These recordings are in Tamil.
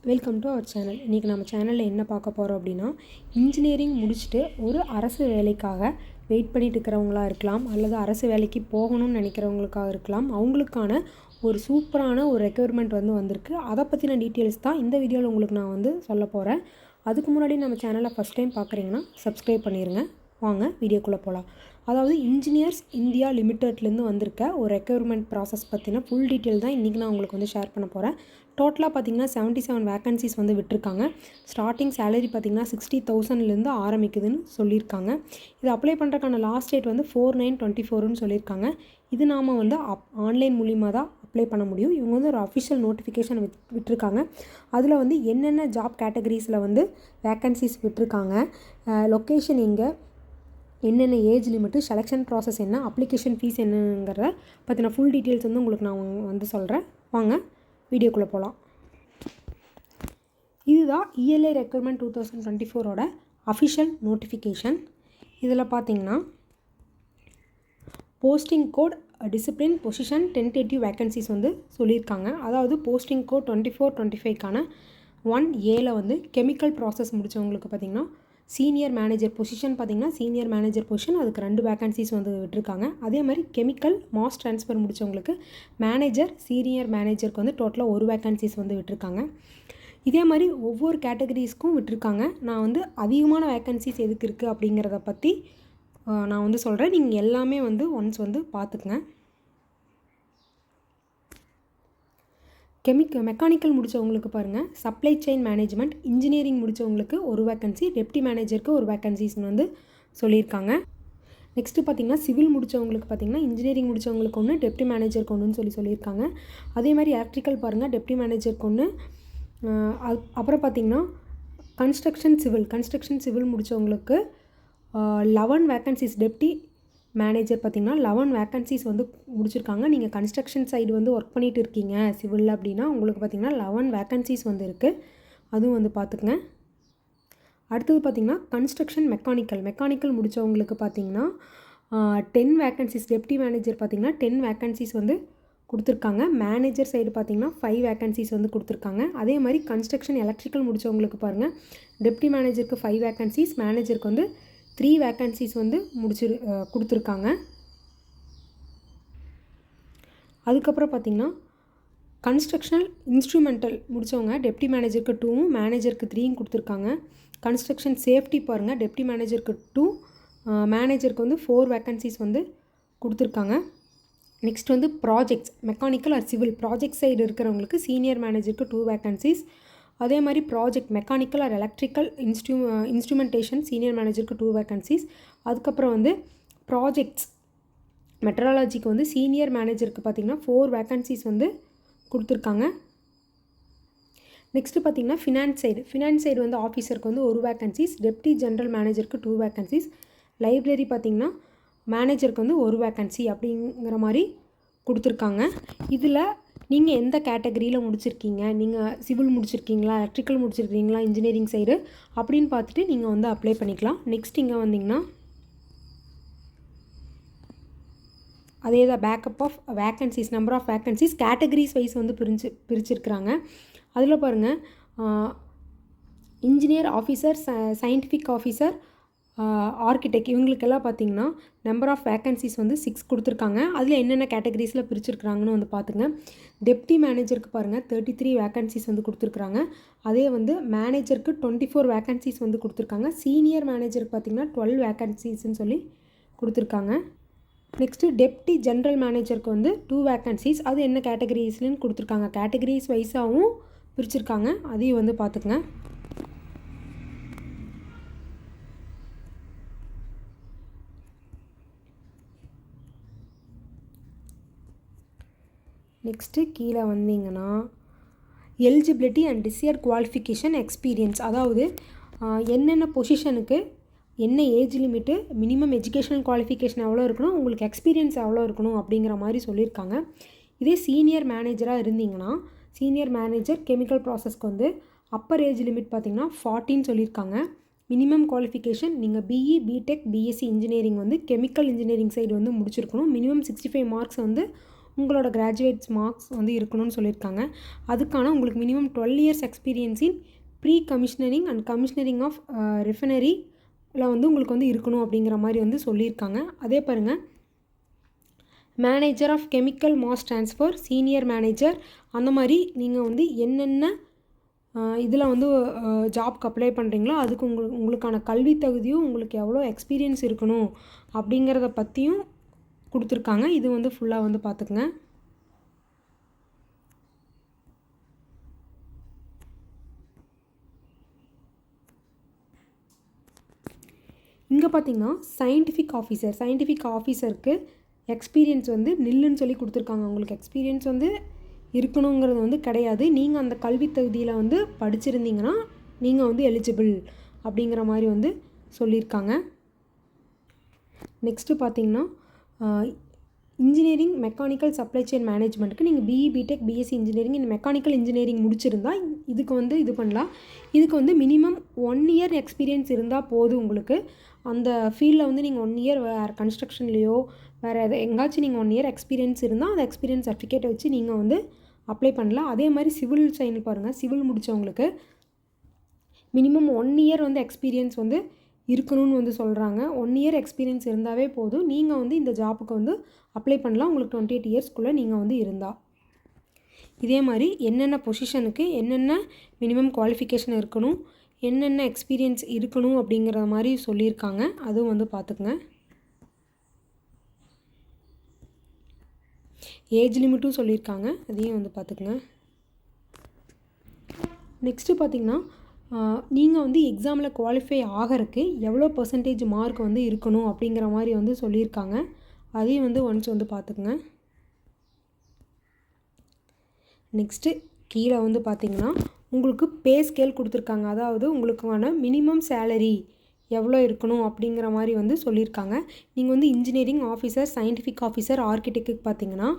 Welcome to our channel. இன்றைக்கி நம்ம சேனலில் என்ன பார்க்க போகிறோம் அப்படின்னா, இன்ஜினியரிங் முடிச்சுட்டு ஒரு அரசு வேலைக்காக வெயிட் பண்ணிட்டு இருக்கிறவங்களா இருக்கலாம், அல்லது அரசு வேலைக்கு போகணும்னு நினைக்கிறவங்களுக்காக இருக்கலாம். அவங்களுக்கான ஒரு சூப்பரான ஒரு ரெக்யர்மெண்ட் வந்திருக்கு. அதை பற்றின டீட்டெயில்ஸ் தான் இந்த வீடியோவில் உங்களுக்கு நான் சொல்ல போகிறேன். அதுக்கு முன்னாடி நம்ம சேனலை ஃபஸ்ட் டைம் பார்க்குறீங்கன்னா சப்ஸ்கிரைப் பண்ணிடுங்க. வாங்க வீடியோக்குள்ளே போகலாம். அதாவது இன்ஜினியர்ஸ் இந்தியா லிமிட்டட்லேருந்து வந்திருக்க ஒரு ரெக்யர்மெண்ட் ப்ராசஸ் பற்றின ஃபுல் டீட்டெயில் தான் இன்றைக்கி நான் உங்களுக்கு ஷேர் பண்ண போகிறேன். டோட்டலாக பார்த்திங்கன்னா 77 வேக்கன்சிஸ் விட்டுருக்காங்க. ஸ்டார்டிங் சேலரி பார்த்திங்கன்னா 60,000லேருந்து ஆரம்பிக்குதுன்னு சொல்லியிருக்காங்க. இது அப்ளை பண்ணுறதுக்கான லாஸ்ட் டேட் 4/9/24ன்னு சொல்லியிருக்காங்க. இது நாம் ஆன்லைன் மூலிமா தான் அப்ளை பண்ண முடியும். இவங்க ஒரு அஃபிஷியல் நோட்டிஃபிகேஷன் விட்டுருக்காங்க. அதில் என்னென்ன ஜாப் கேட்டகரிஸில் வேக்கன்சிஸ் விட்டுருக்காங்க, லொக்கேஷன் எங்கே, என்னென்ன ஏஜ் லிமிட்டு, செலெக்ஷன் ப்ராசஸ் என்ன, அப்ளிகேஷன் ஃபீஸ் என்னங்கிறத பற்றின ஃபுல் டீட்டெயில்ஸ் உங்களுக்கு நான் சொல்கிறேன். வாங்க வீடியோக்குள்ளே போகலாம். இதுதான் ELA ரெக்யர்மெண்ட் 2024ஓட அஃபிஷியல் நோட்டிஃபிகேஷன். இதில் பார்த்தீங்கன்னா posting code, discipline, position, tentative vacancies சொல்லியிருக்காங்க. அதாவது போஸ்டிங் கோட் 24-25க்கான 1A கெமிக்கல் ப்ராசஸ் முடித்தவங்களுக்கு பார்த்திங்கன்னா சீனியர் மேனேஜர் பொசிஷன் பார்த்திங்கன்னா சீனியர் மேனேஜர் பொசிஷன், அதுக்கு 2 வேக்கன்சிஸ் விட்டுருக்காங்க. அதே மாதிரி கெமிக்கல் மாஸ் ட்ரான்ஸ்ஃபர் முடித்தவங்களுக்கு மேனேஜர், சீனியர் மேனேஜருக்கு டோட்டலாக 1 வேக்கன்சிஸ் விட்டுருக்காங்க. இதே மாதிரி ஒவ்வொரு கேட்டகரிஸ்க்கும் விட்டுருக்காங்க. நான் அதிகமான வேக்கன்சிஸ் எதுக்கு இருக்குது அப்படிங்கிறத பற்றி நான் சொல்கிறேன். நீங்கள் எல்லாமே ஒன்ஸ் பார்த்துக்குங்க. மெக்கானிக்கல் முடித்தவங்களுக்கு பாருங்கள், சப்ளை செயின் மேனேஜ்மெண்ட், இன்ஜினியரிங் முடித்தவங்களுக்கு 1 வேக்கன்சி, டெப்டி மேனேஜருக்கு 1 வேக்கன்சிஸ்னு சொல்லியிருக்காங்க. நெக்ஸ்ட்டு பார்த்திங்கன்னா சிவில் முடித்தவங்களுக்கு பார்த்திங்கன்னா இன்ஜினியரிங் முடித்தவங்களுக்கு 1, டெப்டி மேனேஜருக்கு 1ன்னு சொல்லியிருக்காங்க. அதே மாதிரி எலக்ட்ரிக்கல் பாருங்கள், டெப்டி மேனேஜருக்கு 1. அப்புறம் பார்த்திங்கன்னா கன்ஸ்ட்ரக்ஷன் சிவில் முடித்தவங்களுக்கு 11 வேக்கன்சிஸ், டெப்டி மேனேஜர் பார்த்திங்கன்னா 11 வேக்கன்சிஸ் முடிச்சிருக்காங்க. நீங்கள் கன்ஸ்ட்ரக்ஷன் சைடு ஒர்க் பண்ணிகிட்டு இருக்கீங்க சிவில் அப்படின்னா உங்களுக்கு பார்த்திங்கன்னா 11 வேக்கன்சிஸ் இருக்குது. அதுவும் பார்த்துக்குங்க. அடுத்தது பார்த்திங்கன்னா கன்ஸ்ட்ரக்ஷன் மெக்கானிக்கல் முடித்தவங்களுக்கு பார்த்திங்கன்னா 10 வேக்கன்சிஸ், டெப்டி மேனேஜர் பார்த்திங்கன்னா 10 வேக்கன்சிஸ் கொடுத்துருக்காங்க. மேனேஜர் சைடு பார்த்திங்கன்னா 5 வேக்கன்சிஸ் கொடுத்துருக்காங்க. அதே மாதிரி கன்ஸ்ட்ரக்ஷன் எலக்ட்ரிக்கல் முடித்தவங்களுக்கு பாருங்கள், டெப்டி மேனேஜருக்கு 5 வேக்கன்சிஸ், மேனேஜருக்கு 3 வேக்கன்சிஸ் கொடுத்துருக்காங்க. அதுக்கப்புறம் பார்த்திங்கன்னா கன்ஸ்ட்ரக்ஷனல் இன்ஸ்ட்ருமெண்டல் முடித்தவங்க டெப்டி மேனேஜருக்கு 2, மேனேஜருக்கு 3 கொடுத்துருக்காங்க. கன்ஸ்ட்ரக்ஷன் சேஃப்டி பாருங்கள், டெப்டி மேனேஜருக்கு 2, மேனேஜருக்கு 4 வேக்கன்சிஸ் கொடுத்துருக்காங்க. Next projects mechanical R civil project side இருக்கிறவங்களுக்கு சீனியர் மேனேஜருக்கு 2 வேக்கன்சிஸ். அதே மாதிரி project mechanical R electrical instrumentation senior மேனேஜருக்கு 2 வேக்கன்சிஸ். அதுக்கப்புறம் ப்ராஜெக்ட்ஸ் மெட்ராலஜிக்கு சீனியர் மேனேஜருக்கு பார்த்திங்கன்னா 4 வேக்கன்சிஸ் கொடுத்துருக்காங்க. நெக்ஸ்ட்டு பார்த்திங்கன்னா ஃபினான்ஸ் சைடு ஆஃபீஸருக்கு 1 வேக்கன்சிஸ், டெப்டி ஜென்ரல் மேனேஜருக்கு 2 வேக்கன்சிஸ், லைப்ரரி பார்த்திங்கன்னா மேனேஜருக்கு 1 வேக்கன்சி அப்படிங்கிற மாதிரி கொடுத்துருக்காங்க. இதில் நீங்கள் எந்த கேட்டகரியில் முடிச்சிருக்கீங்க, நீங்கள் சிவில் முடிச்சிருக்கீங்களா, எலக்ட்ரிக்கல் முடிச்சிருக்கீங்களா, இன்ஜினியரிங் சைடு அப்படின்னு பார்த்துட்டு நீங்கள் அப்ளை பண்ணிக்கலாம். நெக்ஸ்ட் இங்கே வந்தீங்கன்னா அதே தான் backup of vacancies, number of vacancies categories wise பிரிச்சிருக்கிறாங்க. அதில் பாருங்கள், engineer officer, scientific officer, architect இவங்களுக்கெல்லாம் பார்த்திங்கன்னா நம்பர் ஆஃப் வேக்கன்சிஸ் 6 கொடுத்துருக்காங்க. அதில் என்னென்ன கேட்டகரிஸில் பிரிச்சிருக்கிறாங்கன்னு பார்த்துங்க. டெப்டி மேனேஜருக்கு பாருங்கள் 33 வேக்கன்சிஸ் கொடுத்துருக்குறாங்க. அதே மேனேஜருக்கு 24 வேக்கன்சிஸ் கொடுத்துருக்காங்க. சீனியர் மேனேஜருக்கு பார்த்திங்கன்னா 12 வேக்கன்சிஸ்ன்னு சொல்லி கொடுத்துருக்காங்க. நெக்ஸ்ட்டு டெப்டி ஜென்ரல் மேனேஜருக்கு 2 வேக்கன்சிஸ், அது என்ன கேட்டகரிஸ்லன்னு கொடுத்துருக்காங்க. கேட்டகரிஸ் வைஸாகவும் பிரிச்சிருக்காங்க, அதையும் பார்த்துக்குங்க. நெக்ஸ்ட்டு கீழே வந்தீங்கன்னா eligibility and desired qualification experience, அதாவது என்னென்ன பொசிஷனுக்கு என்ன age limit, minimum educational qualification எவ்வளோ இருக்கணும், உங்களுக்கு எக்ஸ்பீரியன்ஸ் எவ்வளோ இருக்கணும் அப்படிங்கிற மாதிரி சொல்லியிருக்காங்க. இதே சீனியர் மேனேஜராக இருந்தீங்கன்னா சீனியர் மேனேஜர் கெமிக்கல் ப்ராசஸ்க்கு அப்பர் ஏஜ் லிமிட் பார்த்திங்கன்னா 40ன்னு சொல்லியிருக்காங்க. மினிமம் குவாலிஃபிகேஷன் நீங்கள் BE, BTech, BSc engineering chemical engineering side முடிச்சிருக்கணும். மினிமம் 65 மார்க்ஸ் உங்களோட கிராஜுவேட்ஸ் மார்க்ஸ் வந்து இருக்கணும்னு சொல்லியிருக்காங்க. அதுக்கான உங்களுக்கு minimum 12 years experience in pre commissioning and commissioning of ரிஃபைனரியில் வந்து உங்களுக்கு வந்து இருக்கணும் அப்படிங்கிற மாதிரி வந்து சொல்லியிருக்காங்க. அதே பாருங்கள், manager of chemical mass transfer, senior manager, அந்த மாதிரி நீங்கள் வந்து என்னென்ன இதில் வந்து ஜாப்க்கு அப்ளை பண்ணுறீங்களோ அதுக்கு உங்களுக்கான கல்வி தகுதியும் உங்களுக்கு எவ்வளோ எக்ஸ்பீரியன்ஸ் இருக்கணும் அப்படிங்கிறத பற்றியும் கொடுத்துருக்காங்க. இது வந்து ஃபுல்லாக வந்து பார்த்துக்குங்க. இங்கே பார்த்தீங்கன்னா சயின்டிஃபிக் ஆஃபீஸருக்கு எக்ஸ்பீரியன்ஸ் வந்து நில்லுன்னு சொல்லி கொடுத்துருக்காங்க. உங்களுக்கு எக்ஸ்பீரியன்ஸ் வந்து இருக்கணுங்கிறது வந்து கிடையாது. நீங்கள் அந்த கல்வி தகுதியில் வந்து படிச்சிருந்தீங்கன்னா நீங்கள் வந்து எலிஜிபிள் அப்படிங்கிற மாதிரி வந்து சொல்லியிருக்காங்க. நெக்ஸ்ட்டு பார்த்தீங்கன்னா இன்ஜினியரிங் மெக்கானிக்கல் சப்ளை செயின் மேனேஜ்மெண்ட்டுக்கு நீங்கள் பிஇ பிடெக் பிஎஸ்சி இன்ஜினியரிங் இந்த மெக்கானிக்கல் இன்ஜினியரிங் முடிச்சிருந்தா இதுக்கு வந்து இது பண்ணலாம். இதுக்கு வந்து மினிமம் 1 இயர் எக்ஸ்பீரியன்ஸ் இருந்தால் போதும். உங்களுக்கு அந்த ஃபீல்டில் வந்து நீங்கள் 1 இயர் வேறு கன்ஸ்ட்ரக்ஷன்லேயோ வேறு எங்காச்சும் நீங்கள் 1 இயர் எக்ஸ்பீரியன்ஸ் இருந்தால் அந்த எக்ஸ்பீரியன்ஸ் சர்டிஃபிகேட்டை வச்சு நீங்கள் வந்து அப்ளை பண்ணலாம். அதே மாதிரி சிவில் சைன் பாருங்கள், சிவில் முடித்தவங்களுக்கு மினிமம் 1 இயர் வந்து எக்ஸ்பீரியன்ஸ் வந்து இருக்கணும்னு வந்து சொல்கிறாங்க. 1 இயர் எக்ஸ்பீரியன்ஸ் இருந்தாவே போதும், நீங்கள் வந்து இந்த ஜாப்புக்கு வந்து அப்ளை பண்ணலாம். உங்களுக்கு 28 இயர்ஸ்க்குள்ளே நீங்கள் வந்து இருந்தால். இதே மாதிரி என்னென்ன பொசிஷனுக்கு என்னென்ன மினிமம் குவாலிஃபிகேஷன் இருக்கணும், என்னென்ன எக்ஸ்பீரியன்ஸ் இருக்கணும் அப்படிங்கிற மாதிரி சொல்லியிருக்காங்க. அதுவும் வந்து பார்த்துக்குங்க. ஏஜ் லிமிட்டும் சொல்லியிருக்காங்க, அதையும் வந்து பார்த்துக்குங்க. நெக்ஸ்ட்டு பார்த்திங்கன்னா நீங்கள் வந்து எக்ஸாமில் குவாலிஃபை ஆகிறதுக்கு எவ்வளோ பர்சன்டேஜ் மார்க் வந்து இருக்கணும் அப்படிங்கிற மாதிரி வந்து சொல்லியிருக்காங்க. அதையும் வந்து ஒன்ஸ் வந்து பார்த்துக்குங்க. நெக்ஸ்ட்டு கீழே வந்து பார்த்திங்கன்னா உங்களுக்கு பே ஸ்கேல் கொடுத்துருக்காங்க. அதாவது உங்களுக்கான மினிமம் சேலரி எவ்வளோ இருக்கணும் அப்படிங்கிற மாதிரி வந்து சொல்லியிருக்காங்க. நீங்கள் வந்து இன்ஜினியரிங் ஆஃபீஸர், சயின்டிஃபிக் ஆஃபீஸர், ஆர்கிடெக்ட்டுக்கு பார்த்தீங்கன்னா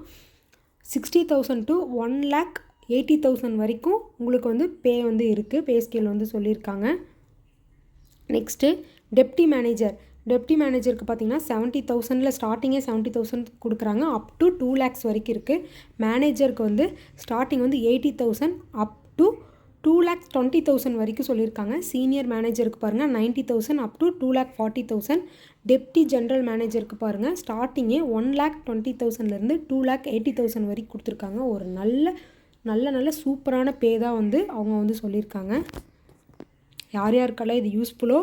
60,000 to 1,80,000 வரைக்கும் உங்களுக்கு வந்து பே வந்து இருக்குது. பே ஸ்கேல் வந்து சொல்லியிருக்காங்க. நெக்ஸ்ட்டு டெப்டி மேனேஜருக்கு பார்த்தீங்கன்னா 70,000 ஸ்டார்டிங்கே 70,000 கொடுக்குறாங்க. அப் டு 2 lakhs வரைக்கும் இருக்குது. மேனேஜருக்கு வந்து ஸ்டார்டிங் வந்து 80,000 அப் டு 2,20,000 வரைக்கும் சொல்லியிருக்காங்க. சீனியர் மேனேஜருக்கு பாருங்கள் 90,000 அப் டு 2,40,000. டெப்டி ஜென்ரல் மேனேஜருக்கு பாருங்கள் ஸ்டார்டிங்கே 1,20,000லேருந்து 2,80,000 வரைக்கும் கொடுத்துருக்காங்க. ஒரு நல்ல சூப்பரான பே தான் வந்து அவங்க வந்து சொல்லியிருக்காங்க. யார் யாருக்கெல்லாம் இது யூஸ்ஃபுல்லோ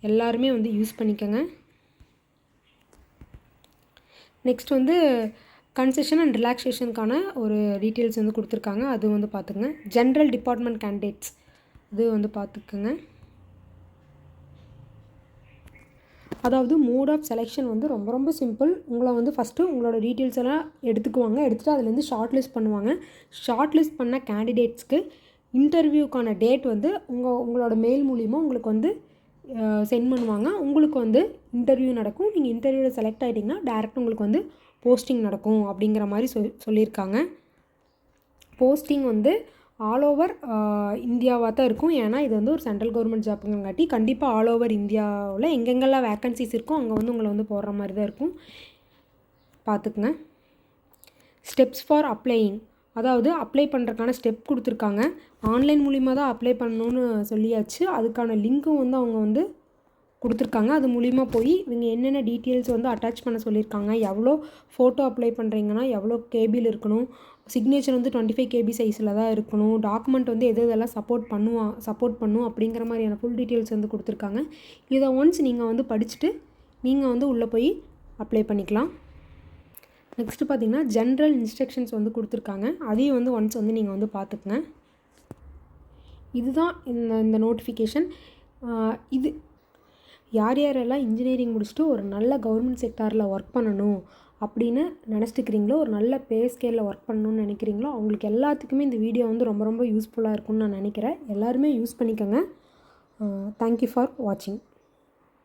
எல்லாருமே வந்து யூஸ் பண்ணிக்கோங்க. நெக்ஸ்ட் வந்து கன்செஷன் அண்ட் ரிலாக்ஸேஷனுக்கான ஒரு டீட்டெயில்ஸ் வந்து கொடுத்துருக்காங்க. அது வந்து பார்த்துக்குங்க. ஜென்ரல் டிபார்ட்மெண்ட் கேண்டிடேட்ஸ் இது வந்து பார்த்துக்குங்க. அதாவது மோட் ஆஃப் செலெக்ஷன் வந்து ரொம்ப சிம்பிள். உங்களை வந்து ஃபஸ்ட்டு உங்களோட டீட்டெயில்ஸ் எல்லாம் எடுத்துக்குவாங்க. எடுத்துகிட்டு அதுலேருந்து ஷார்ட் லிஸ்ட் பண்ணுவாங்க. ஷார்ட் லிஸ்ட் பண்ண கேண்டிடேட்ஸ்க்கு இன்டர்வியூக்கான டேட் வந்து உங்களோட மெயில் மூலிமா உங்களுக்கு வந்து சென்ட் பண்ணுவாங்க. உங்களுக்கு வந்து இன்டர்வியூ நடக்கும். நீங்கள் இன்டர்வியூவில் செலக்ட் ஆகிட்டிங்கன்னா டேரெக்டாக உங்களுக்கு வந்து போஸ்டிங் நடக்கும் அப்படிங்கிற மாதிரி சொல்லியிருக்காங்க. போஸ்டிங் வந்து ஆல் ஓவர் இந்தியாவாக தான் இருக்கும். ஏன்னா இது வந்து ஒரு சென்ட்ரல் கவர்மெண்ட் ஜாப்புங்காட்டி கண்டிப்பாக ஆல் ஓவர் இந்தியாவில் எங்கெங்கெல்லாம் வேக்கன்சிஸ் இருக்கோ அங்கே வந்து உங்களை வந்து போடுற மாதிரி தான் இருக்கும். பார்த்துக்குங்க. ஸ்டெப்ஸ் ஃபார் அப்ளையிங், அதாவது அப்ளை பண்ணுறதுக்கான ஸ்டெப் கொடுத்துருக்காங்க. ஆன்லைன் மூலிமா தான் அப்ளை பண்ணணுன்னு சொல்லியாச்சு. அதுக்கான லிங்க்கும் வந்து அவங்க வந்து கொடுத்துருக்காங்க. அது மூலிமா போய் இவங்க என்னென்ன டீட்டெயில்ஸ் வந்து அட்டாச் பண்ண சொல்லியிருக்காங்க, எவ்வளோ ஃபோட்டோ அப்ளை பண்ணுறீங்கன்னா எவ்வளோ கேபியில் இருக்கணும், சிக்னேச்சர் வந்து 25 KB சைஸில் தான் இருக்கணும், டாக்குமெண்ட் வந்து எதெல்லாம் சப்போர்ட் பண்ணும் அப்படிங்கிற மாதிரியான ஃபுல் டீட்டெயில்ஸ் வந்து கொடுத்துருக்காங்க. இதை ஒன்ஸ் நீங்கள் வந்து படிச்சுட்டு நீங்கள் வந்து உள்ளே போய் அப்ளை பண்ணிக்கலாம். நெக்ஸ்ட்டு பார்த்திங்கன்னா ஜென்ரல் இன்ஸ்ட்ரக்ஷன்ஸ் வந்து கொடுத்துருக்காங்க. அதையும் வந்து ஒன்ஸ் வந்து நீங்கள் வந்து பார்த்துக்குங்க. இதுதான் இந்த நோட்டிஃபிகேஷன். இது யாரெல்லாம் இன்ஜினியரிங் முடிச்சுட்டு ஒரு நல்ல கவர்மெண்ட் செக்டாரில் ஒர்க் பண்ணணும் அப்படின்னு நினச்சிட்டுக்கிறீங்களோ, ஒரு நல்ல பே ஸ்கேலில் ஒர்க் பண்ணணும்னு நினைக்கிறீங்களோ அவங்களுக்கு எல்லாத்துக்குமே இந்த வீடியோ வந்து ரொம்ப யூஸ்ஃபுல்லாக இருக்கும்னு நான் நினைக்கிறேன். எல்லாருமே யூஸ் பண்ணிக்கோங்க. தேங்க்யூ ஃபார் வாட்சிங்.